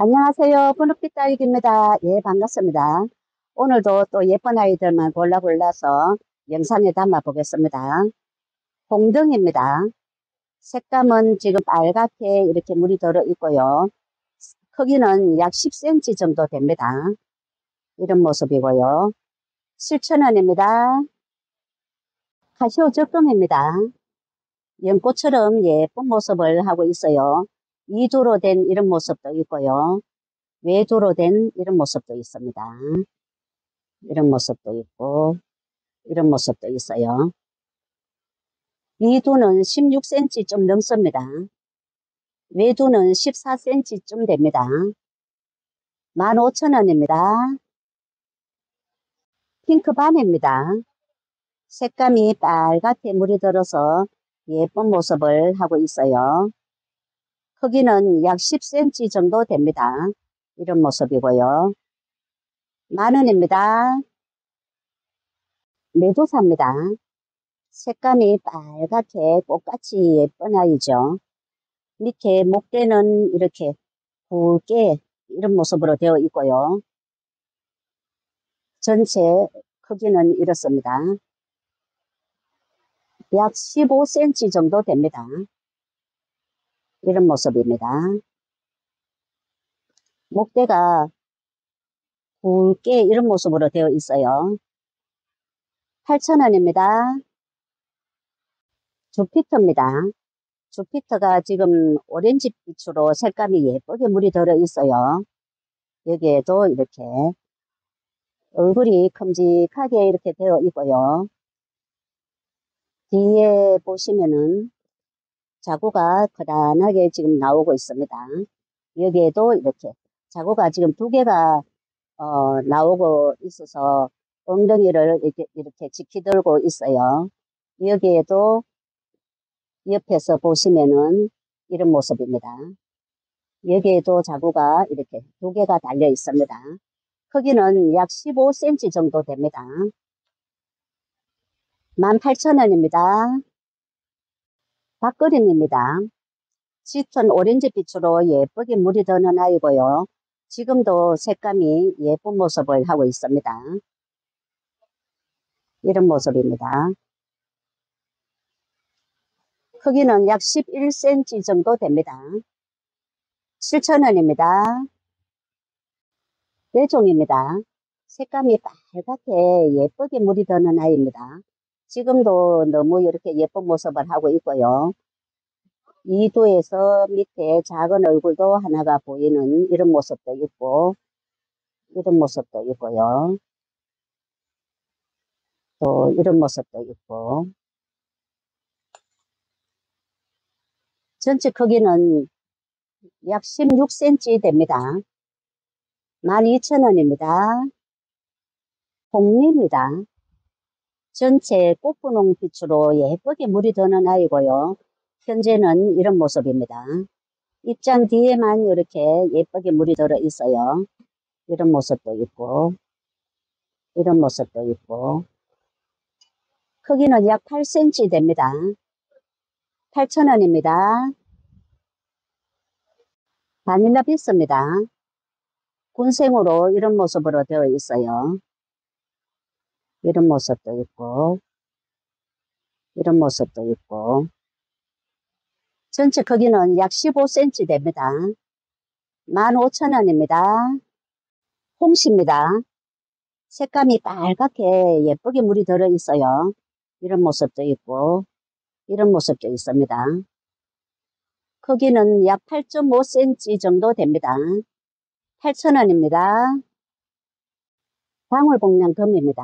안녕하세요. 분홍빛 딸기입니다. 예, 반갑습니다. 오늘도 또 예쁜 아이들만 골라서 영상에 담아 보겠습니다. 홍등입니다. 색감은 지금 빨갛게 이렇게 물이 들어 있고요. 크기는 약 10cm 정도 됩니다. 이런 모습이고요. 7,000원입니다. 카시오 적금입니다. 연꽃처럼 예쁜 모습을 하고 있어요. 이두로 된 이런 모습도 있고요. 외두로 된 이런 모습도 있습니다. 이런 모습도 있고 이런 모습도 있어요. 이두는 16cm 좀 넘습니다. 외두는 14cm 좀 됩니다. 15,000원입니다. 핑크반입니다. 색감이 빨갛게 물이 들어서 예쁜 모습을 하고 있어요. 크기는 약 10cm 정도 됩니다. 이런 모습이고요. 10,000원입니다. 메두사입니다. 색감이 빨갛게 꽃같이 예쁜 아이죠. 밑에 목대는 이렇게 굵게 이런 모습으로 되어 있고요. 전체 크기는 이렇습니다. 약 15cm 정도 됩니다. 이런 모습입니다. 목대가 굵게 이런 모습으로 되어 있어요. 8,000원입니다. 주피터입니다. 주피터가 지금 오렌지 빛으로 색감이 예쁘게 물이 들어 있어요. 여기에도 이렇게 얼굴이 큼직하게 이렇게 되어 있고요. 뒤에 보시면은 자구가 커다랗게 지금 나오고 있습니다. 여기에도 이렇게 자구가 지금 두 개가 나오고 있어서 엉덩이를 이렇게 지키들고 있어요. 여기에도 옆에서 보시면은 이런 모습입니다. 여기에도 자구가 이렇게 두 개가 달려 있습니다. 크기는 약 15cm 정도 됩니다. 18,000원입니다. 박그린입니다. 짙은 오렌지 빛으로 예쁘게 물이 드는 아이고요. 지금도 색감이 예쁜 모습을 하고 있습니다. 이런 모습입니다. 크기는 약 11cm 정도 됩니다. 7,000원입니다. 뇌종입니다. 색감이 빨갛게 예쁘게 물이 드는 아이입니다. 지금도 너무 이렇게 예쁜 모습을 하고 있고요. 이두에서 밑에 작은 얼굴도 하나가 보이는 이런 모습도 있고 이런 모습도 있고요. 또 이런 모습도 있고 전체 크기는 약 16cm 됩니다. 12,000원입니다. 홍리입니다. 전체 꽃분홍 빛으로 예쁘게 물이 드는 아이고요. 현재는 이런 모습입니다. 입장 뒤에만 이렇게 예쁘게 물이 들어 있어요. 이런 모습도 있고 이런 모습도 있고 크기는 약 8cm 됩니다. 8,000원입니다. 바닐라 비스입니다. 군생으로 이런 모습으로 되어 있어요. 이런 모습도 있고 이런 모습도 있고 전체 크기는 약 15cm 됩니다. 15,000원입니다. 홍시입니다. 색감이 빨갛게 예쁘게 물이 들어 있어요. 이런 모습도 있고 이런 모습도 있습니다. 크기는 약 8.5cm 정도 됩니다. 8,000원입니다. 방울복냥금입니다.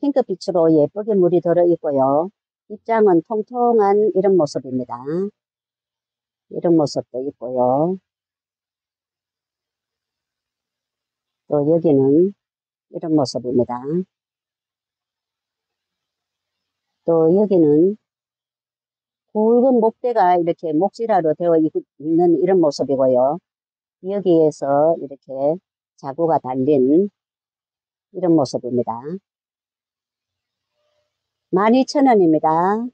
핑크빛으로 예쁘게 물이 들어 있고요. 입장은 통통한 이런 모습입니다. 이런 모습도 있고요. 또 여기는 이런 모습입니다. 또 여기는 굵은 목대가 이렇게 목질화로 되어 있는 이런 모습이고요. 여기에서 이렇게 자구가 달린 이런 모습입니다. 12,000원입니다.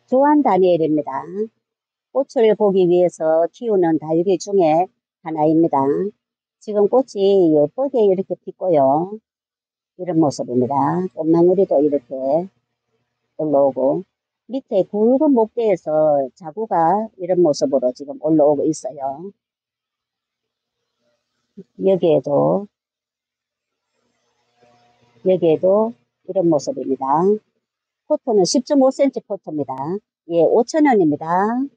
주한 다니엘입니다. 꽃을 보기 위해서 키우는 다육이 중에 하나입니다. 지금 꽃이 예쁘게 이렇게 피고요. 이런 모습입니다. 꽃망울이도 이렇게 올라오고 밑에 굵은 목대에서 자구가 이런 모습으로 지금 올라오고 있어요. 여기에도 이런 모습입니다. 포트는 10.5cm 포트입니다. 예, 5,000원입니다.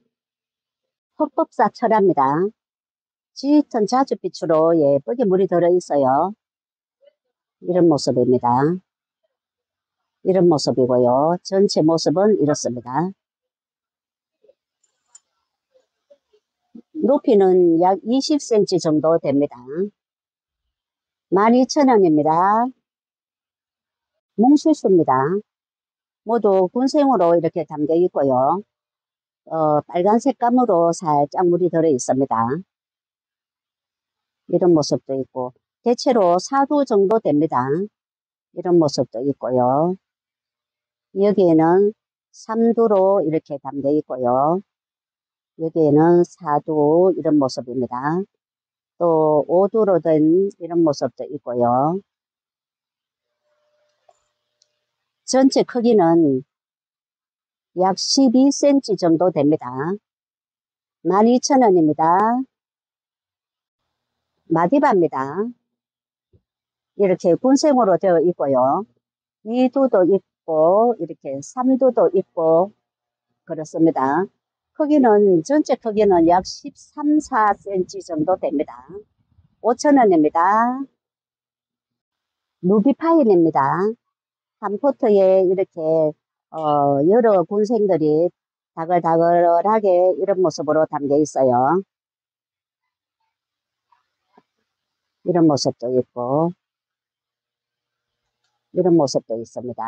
흑법사 철합니다. 짙은 자줏빛으로 예쁘게 물이 들어있어요. 이런 모습입니다. 이런 모습이고요. 전체 모습은 이렇습니다. 높이는 약 20cm 정도 됩니다. 12,000원입니다. 몽실수입니다. 모두 군생으로 이렇게 담겨 있고요. 빨간 색감으로 살짝 물이 들어 있습니다. 이런 모습도 있고, 대체로 4두 정도 됩니다. 이런 모습도 있고요. 여기에는 3두로 이렇게 담겨 있고요. 여기에는 4두 이런 모습입니다. 또 5두로 된 이런 모습도 있고요. 전체 크기는 약 12cm 정도 됩니다. 12,000원입니다. 마디바입니다. 이렇게 군생으로 되어 있고요. 2두도 있고 이렇게 3두도 있고 그렇습니다. 크기는 전체 크기는 약 13, 4cm 정도 됩니다. 5,000원입니다. 누비파인입니다. 한 포트에 이렇게 여러 군생들이 다글다글하게 이런 모습으로 담겨 있어요. 이런 모습도 있고 이런 모습도 있습니다.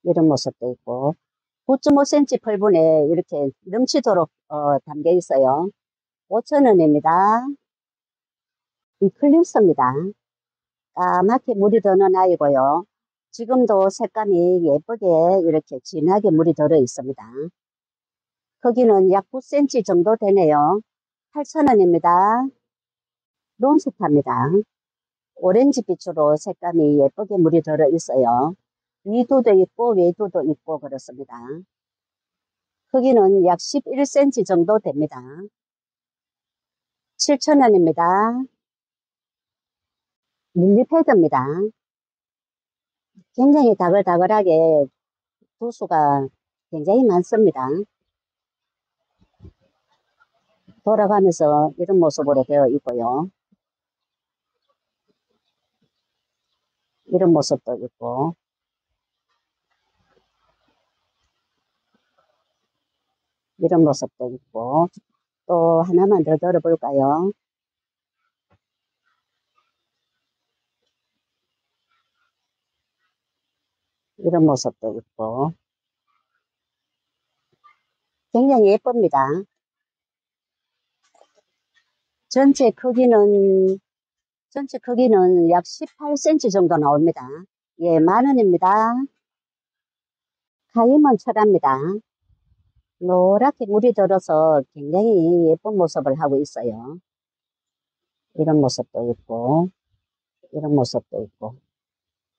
이런 모습도 있고 9.5cm 펄분에 이렇게 넘치도록 담겨 있어요. 5,000원입니다. 이클립스입니다. 까맣게 물이 드는 아이고요. 지금도 색감이 예쁘게 이렇게 진하게 물이 들어 있습니다. 크기는 약 9cm 정도 되네요. 8,000원입니다. 론스타입니다. 오렌지빛으로 색감이 예쁘게 물이 들어 있어요. 위두도 있고 외두도 있고 그렇습니다. 크기는 약 11cm 정도 됩니다. 7,000원입니다. 릴리패드입니다. 굉장히 다글다글하게 두수가 굉장히 많습니다. 돌아가면서 이런 모습으로 되어 있고요. 이런 모습도 있고 이런 모습도 있고 또 하나만 더 들어볼까요? 이런 모습도 있고 굉장히 예쁩니다. 전체 크기는 약 18cm 정도 나옵니다. 예, 10,000원입니다. 카이먼 철합니다. 노랗게 물이 들어서 굉장히 예쁜 모습을 하고 있어요. 이런 모습도 있고 이런 모습도 있고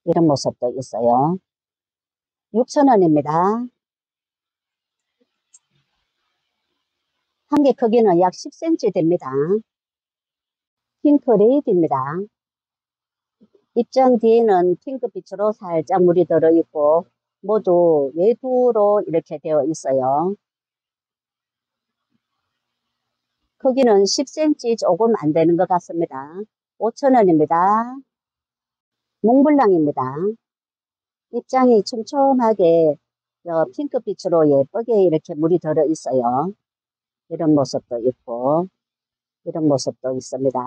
이런 모습도 있어요. 6,000원입니다. 한 개 크기는 약 10cm 됩니다. 핑크 레이드입니다. 입장 뒤에는 핑크빛으로 살짝 물이 들어있고 모두 외두로 이렇게 되어 있어요. 크기는 10cm 조금 안 되는 것 같습니다. 5,000원입니다. 몽블랑입니다. 입장이 촘촘하게 핑크빛으로 예쁘게 이렇게 물이 들어 있어요. 이런 모습도 있고 이런 모습도 있습니다.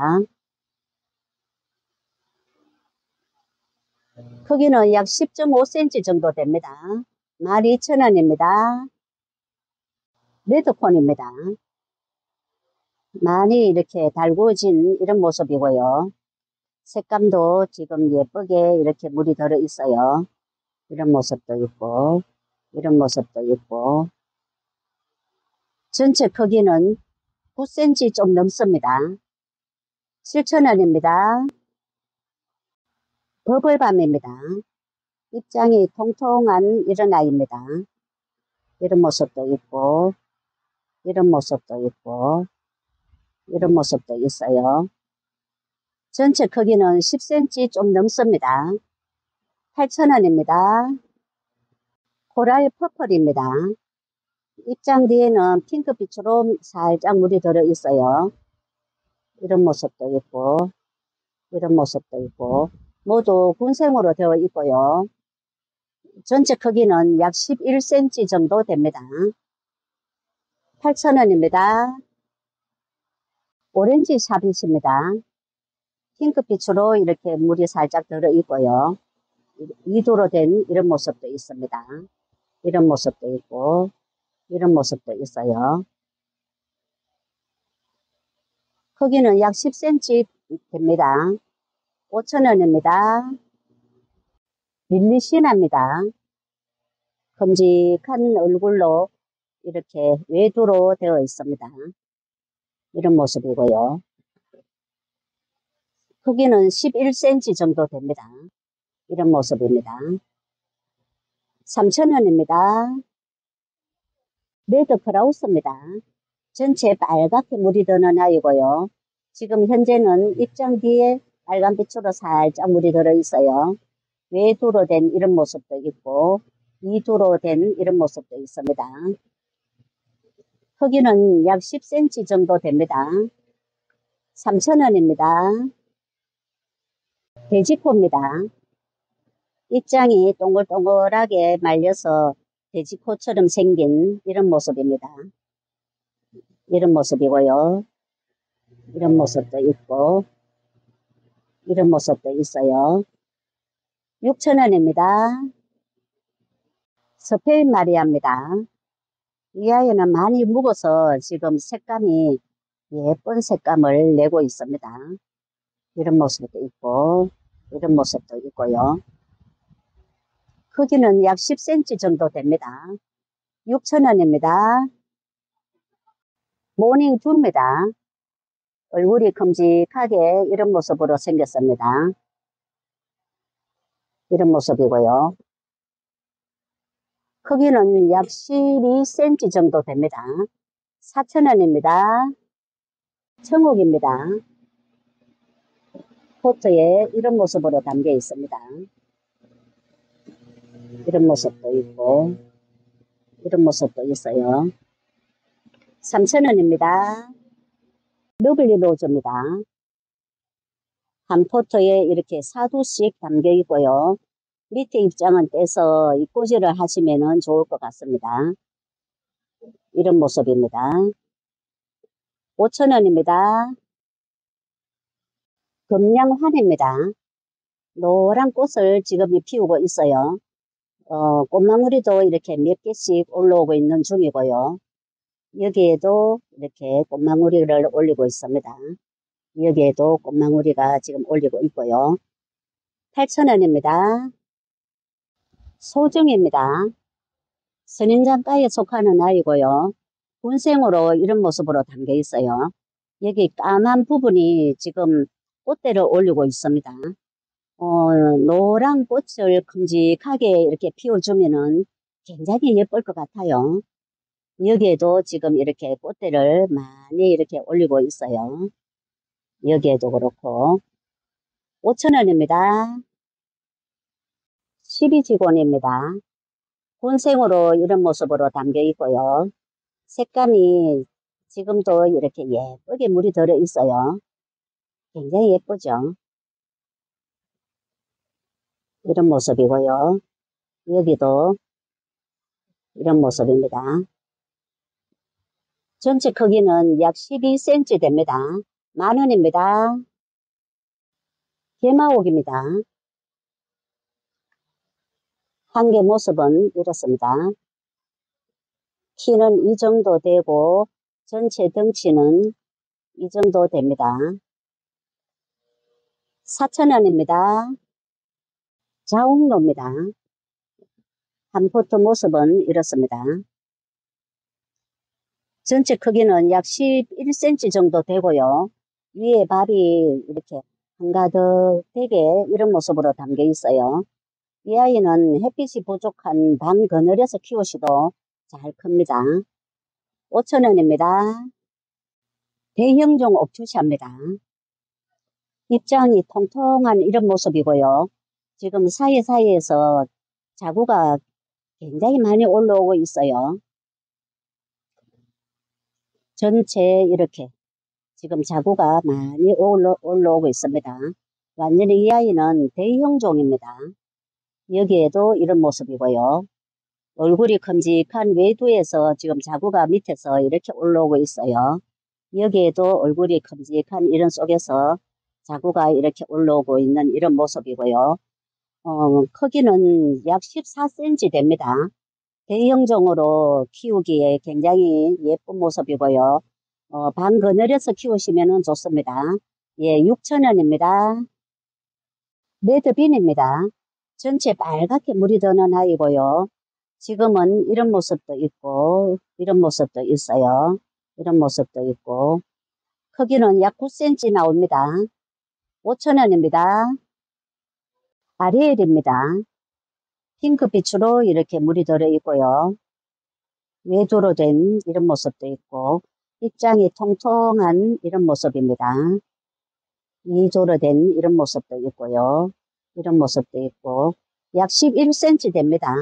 크기는 약 10.5cm 정도 됩니다. 12,000원입니다. 레드콘입니다. 많이 이렇게 달구어진 이런 모습이고요. 색감도 지금 예쁘게 이렇게 물이 들어 있어요. 이런 모습도 있고 이런 모습도 있고 전체 크기는 9cm 좀 넘습니다. 7,000원입니다. 버블밤입니다. 입장이 통통한 이런 아이입니다. 이런 모습도 있고, 이런 모습도 있고, 이런 모습도 있어요. 전체 크기는 10cm 좀 넘습니다. 8,000원입니다. 코랄 퍼플입니다. 입장 뒤에는 핑크빛으로 살짝 물이 들어 있어요. 이런 모습도 있고, 이런 모습도 있고, 모두 군생으로 되어 있고요. 전체 크기는 약 11cm 정도 됩니다. 8,000원입니다. 오렌지 샤빗입니다. 핑크빛으로 이렇게 물이 살짝 들어 있고요. 2도로 된 이런 모습도 있습니다. 이런 모습도 있고, 이런 모습도 있어요. 크기는 약 10cm 됩니다. 5,000원입니다. 릴리시나입니다. 큼직한 얼굴로 이렇게 외두로 되어 있습니다. 이런 모습이고요. 크기는 11cm 정도 됩니다. 이런 모습입니다. 3,000원입니다. 레드 크라우스입니다. 전체 빨갛게 물이 드는 아이고요. 지금 현재는 입장 뒤에 빨간빛으로 살짝 물이 들어 있어요. 외두로 된 이런 모습도 있고, 이두로 된 이런 모습도 있습니다. 크기는 약 10cm 정도 됩니다. 3,000원입니다. 돼지코입니다. 입장이 동글동글하게 말려서 돼지코처럼 생긴 이런 모습입니다. 이런 모습이고요. 이런 모습도 있고, 이런 모습도 있어요. 6,000원입니다. 스페인 마리아입니다. 이 아이는 많이 묵어서 지금 색감이 예쁜 색감을 내고 있습니다. 이런 모습도 있고, 이런 모습도 있고요. 크기는 약 10cm 정도 됩니다. 6,000원입니다. 모닝줄입니다. 얼굴이 큼직하게 이런 모습으로 생겼습니다. 이런 모습이고요. 크기는 약 12cm 정도 됩니다. 4,000원입니다. 청옥입니다. 포트에 이런 모습으로 담겨 있습니다. 이런 모습도 있고, 이런 모습도 있어요. 3,000원입니다. 러블리 로즈입니다. 한 포트에 이렇게 4두씩 담겨 있고요. 밑에 입장은 떼서 이 꽂이를 하시면 좋을 것 같습니다. 이런 모습입니다. 5,000원입니다. 금양환입니다. 노란 꽃을 지금 피우고 있어요. 꽃망울이도 이렇게 몇 개씩 올라오고 있는 중이고요. 여기에도 이렇게 꽃망울이를 올리고 있습니다. 여기에도 꽃망울이가 지금 올리고 있고요. 8,000원입니다. 소정입니다. 선인장가에 속하는 아이고요. 군생으로 이런 모습으로 담겨 있어요. 여기 까만 부분이 지금 꽃대를 올리고 있습니다. 노란 꽃을 큼직하게 이렇게 피워주면은 굉장히 예쁠 것 같아요. 여기에도 지금 이렇게 꽃대를 많이 이렇게 올리고 있어요. 여기에도 그렇고. 5,000원입니다. 12지곤입니다. 군생으로 이런 모습으로 담겨 있고요. 색감이 지금도 이렇게 예쁘게 물이 들어 있어요. 굉장히 예쁘죠? 이런 모습이고요. 여기도 이런 모습입니다. 전체 크기는 약 12cm 됩니다. 10,000원입니다. 개마옥입니다. 한 개 모습은 이렇습니다. 키는 이 정도 되고 전체 덩치는 이 정도 됩니다. 4,000원입니다. 자옥로입니다. 한 포트 모습은 이렇습니다. 전체 크기는 약 11cm 정도 되고요. 위에 밥이 이렇게 한가득 되게 이런 모습으로 담겨 있어요. 이 아이는 햇빛이 부족한 방 그늘에서 키우시도 잘 큽니다. 5,000원입니다. 대형종 옵투샤입니다. 입장이 통통한 이런 모습이고요. 지금 사이사이에서 자구가 굉장히 많이 올라오고 있어요. 전체 이렇게 지금 자구가 많이 올라오고 있습니다. 완전히 이 아이는 대형종입니다. 여기에도 이런 모습이고요. 얼굴이 큼직한 외두에서 지금 자구가 밑에서 이렇게 올라오고 있어요. 여기에도 얼굴이 큼직한 이런 속에서 자구가 이렇게 올라오고 있는 이런 모습이고요. 크기는 약 14cm 됩니다. 대형종으로 키우기에 굉장히 예쁜 모습이고요. 방 그늘에서 키우시면 좋습니다. 예, 6,000원입니다. 레드빈입니다. 전체 빨갛게 물이 드는 아이고요. 지금은 이런 모습도 있고 이런 모습도 있어요. 이런 모습도 있고 크기는 약 9cm 나옵니다. 5,000원입니다. 아리엘입니다. 핑크빛으로 이렇게 물이 들어 있고요. 외두로 된 이런 모습도 있고 입장이 통통한 이런 모습입니다. 이조로 된 이런 모습도 있고요. 이런 모습도 있고 약 11cm 됩니다.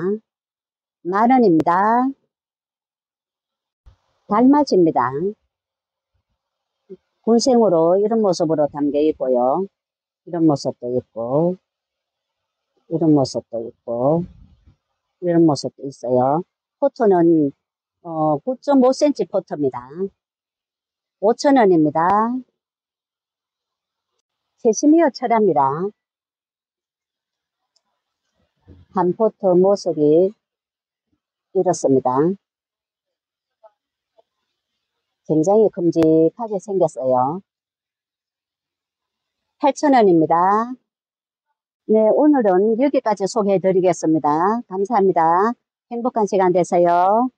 10,000원입니다. 달맞이입니다. 군생으로 이런 모습으로 담겨 있고요. 이런 모습도 있고 이런 모습도 있고 이런 모습도 있어요. 포트는 9.5cm 포트입니다. 5,000원입니다. 캐시미어 철합니다. 한 포트 모습이 이렇습니다. 굉장히 큼직하게 생겼어요. 8,000원입니다. 네, 오늘은 여기까지 소개해 드리겠습니다. 감사합니다. 행복한 시간 되세요.